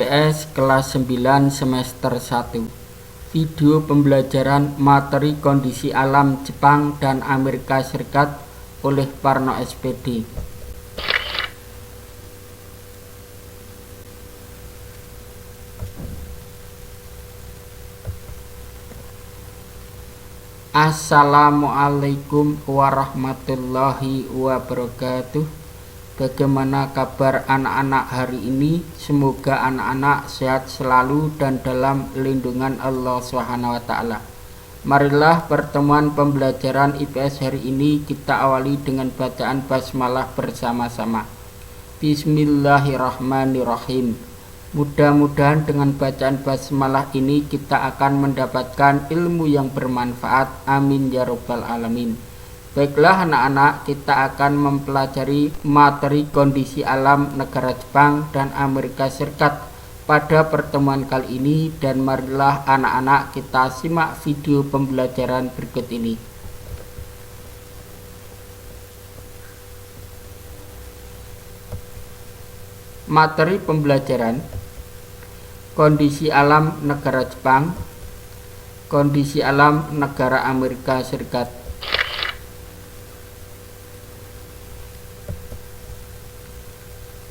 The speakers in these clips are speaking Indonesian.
IPS kelas 9 semester 1. Video pembelajaran materi kondisi alam Jepang dan Amerika Serikat oleh Parno SPD. Assalamualaikum warahmatullahi wabarakatuh. Bagaimana kabar anak-anak hari ini? Semoga anak-anak sehat selalu dan dalam lindungan Allah SWT. Marilah pertemuan pembelajaran IPS hari ini kita awali dengan bacaan basmalah bersama-sama. Bismillahirrahmanirrahim. Mudah-mudahan dengan bacaan basmalah ini kita akan mendapatkan ilmu yang bermanfaat. Amin ya rabbal alamin. Baiklah anak-anak, kita akan mempelajari materi kondisi alam negara Jepang dan Amerika Serikat pada pertemuan kali ini, dan marilah anak-anak kita simak video pembelajaran berikut ini. Materi pembelajaran: kondisi alam negara Jepang, kondisi alam negara Amerika Serikat.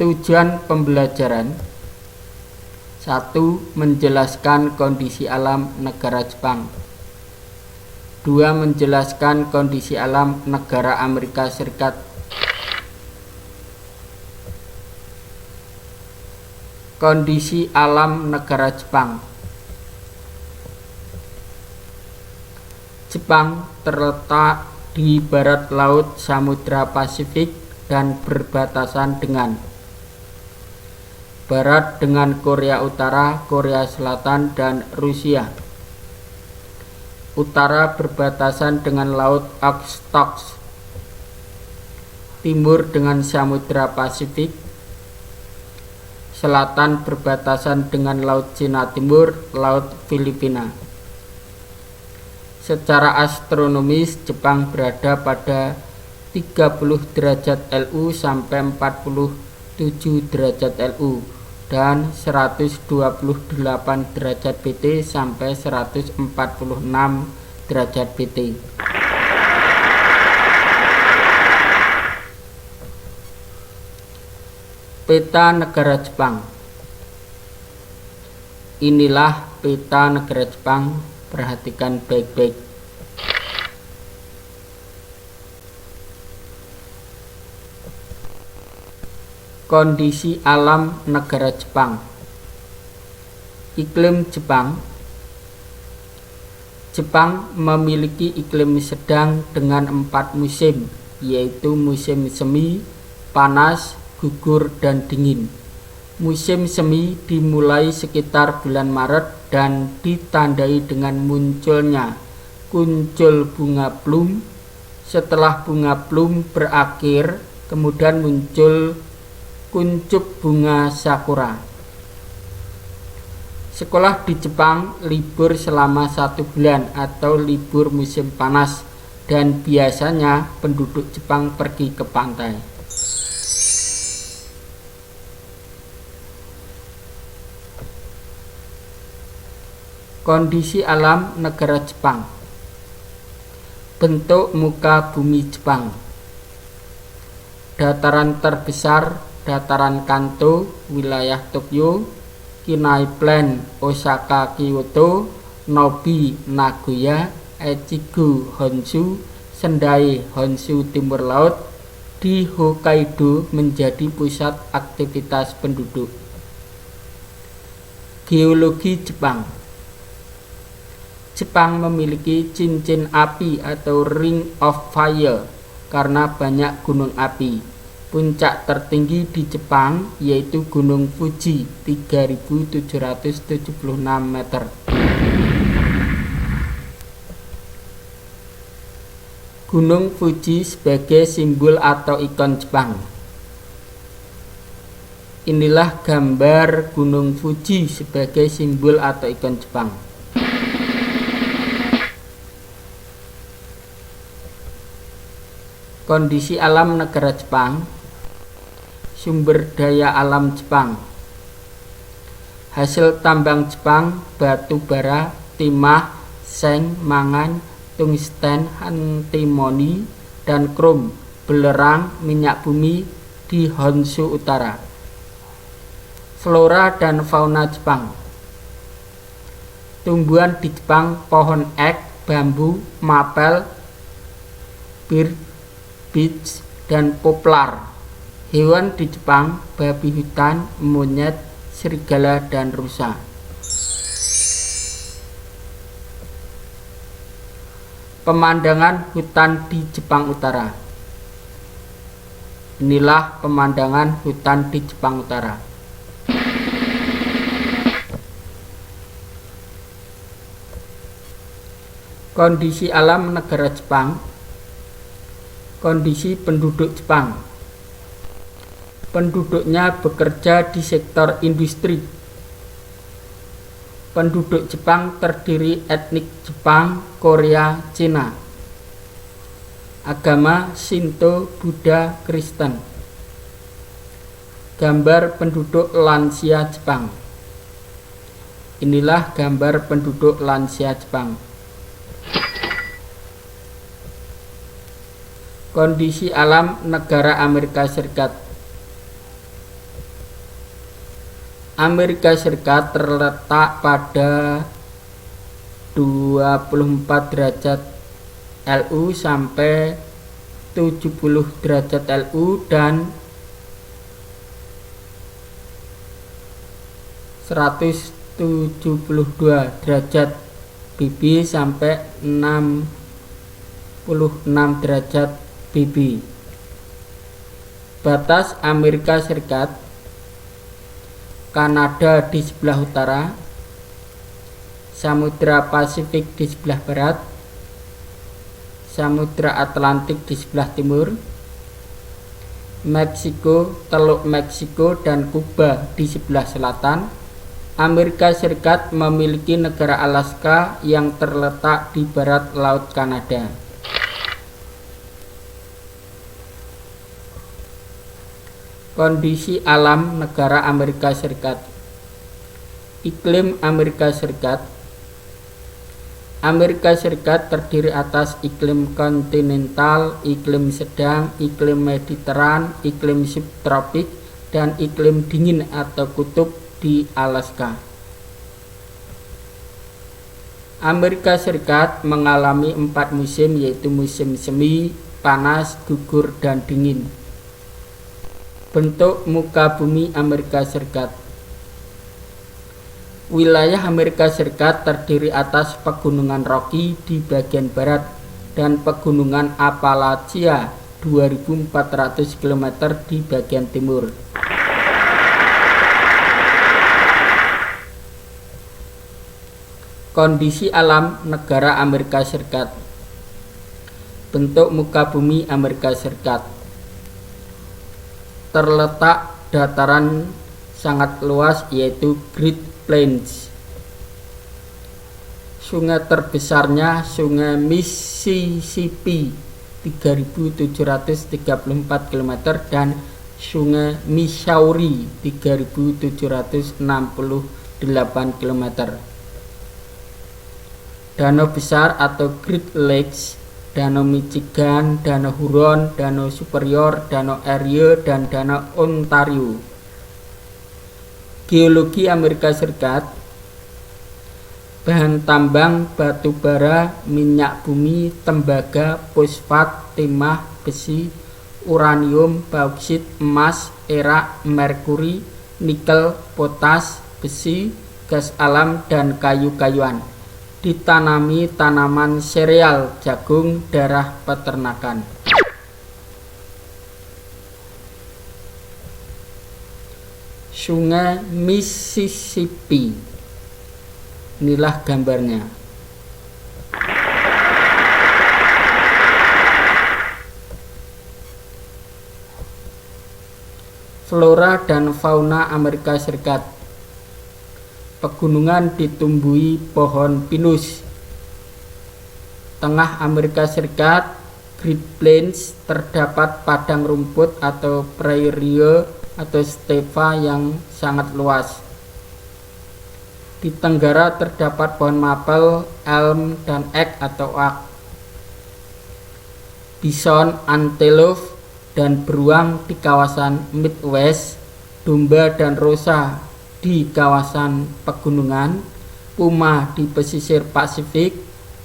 Tujuan pembelajaran: 1. Menjelaskan kondisi alam negara Jepang. 2. Menjelaskan kondisi alam negara Amerika Serikat. Kondisi alam negara Jepang. Jepang terletak di barat laut Samudra Pasifik dan berbatasan dengan barat dengan Korea Utara, Korea Selatan, dan Rusia. Utara berbatasan dengan Laut Okhotsk. Timur dengan Samudra Pasifik. Selatan berbatasan dengan Laut Cina Timur, Laut Filipina. Secara astronomis, Jepang berada pada 30 derajat LU sampai 47 derajat LU dan 128 derajat BT sampai 146 derajat BT. Peta negara Jepang. Inilah peta negara Jepang, perhatikan baik-baik. Kondisi alam negara Jepang. Iklim Jepang. Jepang memiliki iklim sedang dengan 4 musim, yaitu musim semi, panas, gugur, dan dingin. Musim semi dimulai sekitar bulan Maret dan ditandai dengan munculnya kuncup bunga plum. Setelah bunga plum berakhir, kemudian muncul kuncup bunga sakura. Sekolah di Jepang libur selama 1 bulan atau libur musim panas, dan biasanya penduduk Jepang pergi ke pantai. Kondisi alam negara Jepang. Bentuk muka bumi Jepang. Dataran terbesar dataran Kanto, wilayah Tokyo, Kinai Plain, Osaka, Kyoto, Nobi, Nagoya, Echigo, Honshu, Sendai, Honshu Timur Laut. Di Hokkaido menjadi pusat aktivitas penduduk. Geologi Jepang. Jepang memiliki cincin api atau Ring of Fire karena banyak gunung api. Puncak tertinggi di Jepang yaitu Gunung Fuji, 3.776 meter. Gunung Fuji sebagai simbol atau ikon Jepang. Inilah gambar Gunung Fuji sebagai simbol atau ikon Jepang. Kondisi alam negara Jepang. Sumber daya alam Jepang. Hasil tambang Jepang batu bara, timah, seng, mangan, tungsten, antimoni, dan krom, belerang, minyak bumi di Honshu Utara. Flora dan fauna Jepang. Tumbuhan di Jepang: pohon ek, bambu, mapel, beech, dan poplar. Hewan di Jepang: babi hutan, monyet, serigala, dan rusa. Pemandangan hutan di Jepang Utara. Inilah pemandangan hutan di Jepang Utara. Kondisi alam negara Jepang. Kondisi penduduk Jepang. Penduduknya bekerja di sektor industri. Penduduk Jepang terdiri etnik Jepang, Korea, Cina. Agama Shinto, Buddha, Kristen. Gambar penduduk lansia Jepang. Inilah gambar penduduk lansia Jepang. Kondisi alam negara Amerika Serikat. Amerika Serikat terletak pada 24 derajat LU sampai 70 derajat LU dan 172 derajat BB sampai 66 derajat BB. Batas Amerika Serikat. Kanada di sebelah utara, Samudra Pasifik di sebelah barat, Samudra Atlantik di sebelah timur, Meksiko, Teluk Meksiko, dan Kuba di sebelah selatan. Amerika Serikat memiliki negara Alaska yang terletak di barat Laut Kanada. Kondisi alam negara Amerika Serikat. Iklim Amerika Serikat. Amerika Serikat terdiri atas iklim kontinental, iklim sedang, iklim mediteran, iklim subtropik, dan iklim dingin atau kutub di Alaska. Amerika Serikat mengalami 4 musim, yaitu musim semi, panas, gugur, dan dingin. Bentuk muka bumi Amerika Serikat. Wilayah Amerika Serikat terdiri atas pegunungan Rocky di bagian barat dan pegunungan Appalachia 2400 km di bagian timur. Kondisi alam negara Amerika Serikat. Bentuk muka bumi Amerika Serikat. Terletak dataran sangat luas, yaitu Great Plains. Sungai terbesarnya Sungai Mississippi 3734 km dan Sungai Missouri 3768 km. Danau besar atau Great Lakes, Danau Michigan, Danau Huron, Danau Superior, Danau Erie, dan Danau Ontario. Geologi Amerika Serikat. Bahan tambang batu bara, minyak bumi, tembaga, fosfat, timah, besi, uranium, bauksit, emas, perak, merkuri, nikel, potas, besi, gas alam, dan kayu-kayuan. Ditanami tanaman sereal, jagung, darah peternakan. Sungai Mississippi. Inilah gambarnya. Flora dan fauna Amerika Serikat. Pegunungan ditumbuhi pohon pinus. Tengah Amerika Serikat, Great Plains, terdapat padang rumput atau prairie atau steppe yang sangat luas. Di tenggara terdapat pohon mapel, elm, dan ek atau ak, bison, antelope, dan beruang di kawasan Midwest, domba dan rusa di kawasan pegunungan, puma di pesisir Pasifik,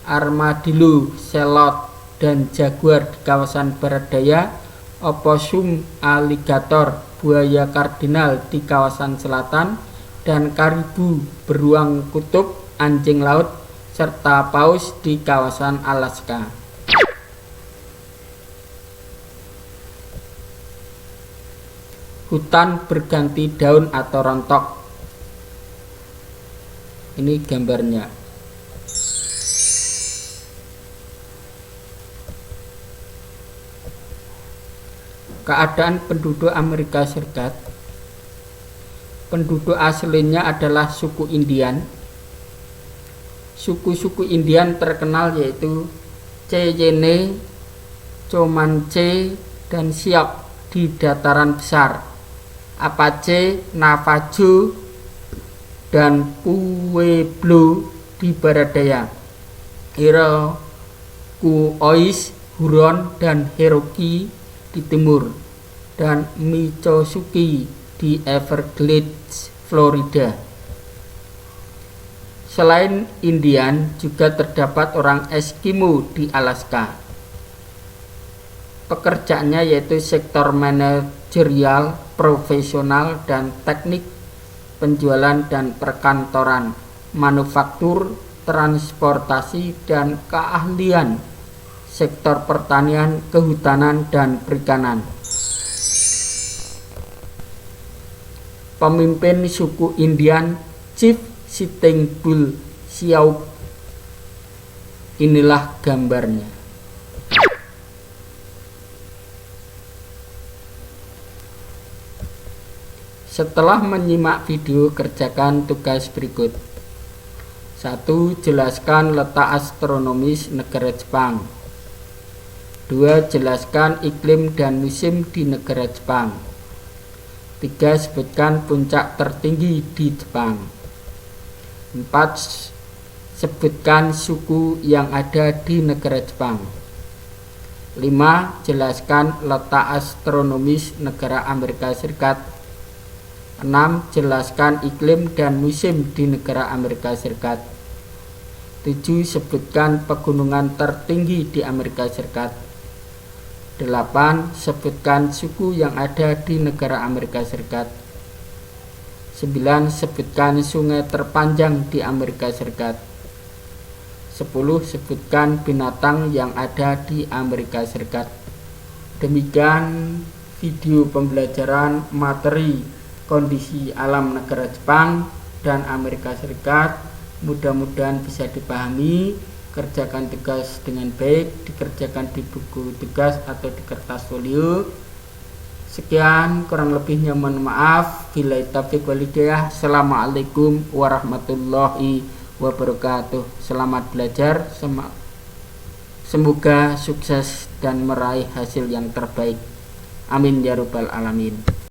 armadillo, selot, dan jaguar di kawasan barat daya, opossum, aligator, buaya kardinal di kawasan selatan, dan karibu, beruang kutub, anjing laut, serta paus di kawasan Alaska. Hutan berganti daun atau rontok. Ini gambarnya. Keadaan penduduk Amerika Serikat. Penduduk aslinya adalah suku Indian. Suku-suku Indian terkenal yaitu Cheyenne, Comanche, dan Sioux di dataran besar, Apache, Navajo, dan Pueblo di barat daya, Iroquois, Huron, dan Cherokee di timur, dan Miccosukee di Everglades, Florida. Selain Indian, juga terdapat orang Eskimo di Alaska. Pekerjaannya yaitu sektor manajerial, profesional, dan teknik, penjualan dan perkantoran, manufaktur, transportasi, dan keahlian, sektor pertanian, kehutanan, dan perikanan. Pemimpin suku Indian, Chief Sitting Bull Sioux. Inilah gambarnya. Setelah menyimak video, kerjakan tugas berikut. 1. Jelaskan letak astronomis negara Jepang. 2. Jelaskan iklim dan musim di negara Jepang. 3. Sebutkan puncak tertinggi di Jepang. 4. Sebutkan suku yang ada di negara Jepang. 5. Jelaskan letak astronomis negara Amerika Serikat. 6. Jelaskan iklim dan musim di negara Amerika Serikat. 7. Sebutkan pegunungan tertinggi di Amerika Serikat. 8. Sebutkan suku yang ada di negara Amerika Serikat. 9. Sebutkan sungai terpanjang di Amerika Serikat. 10. Sebutkan binatang yang ada di Amerika Serikat. Demikian video pembelajaran materi kondisi alam negara Jepang dan Amerika Serikat. Mudah-mudahan bisa dipahami. Kerjakan tugas dengan baik, dikerjakan di buku tugas atau di kertas folio. Sekian, kurang lebihnya mohon maaf. Billahi taufiq wal hidayah. Assalamualaikum warahmatullahi wabarakatuh. Selamat belajar. Semoga sukses dan meraih hasil yang terbaik. Amin ya rabbal alamin.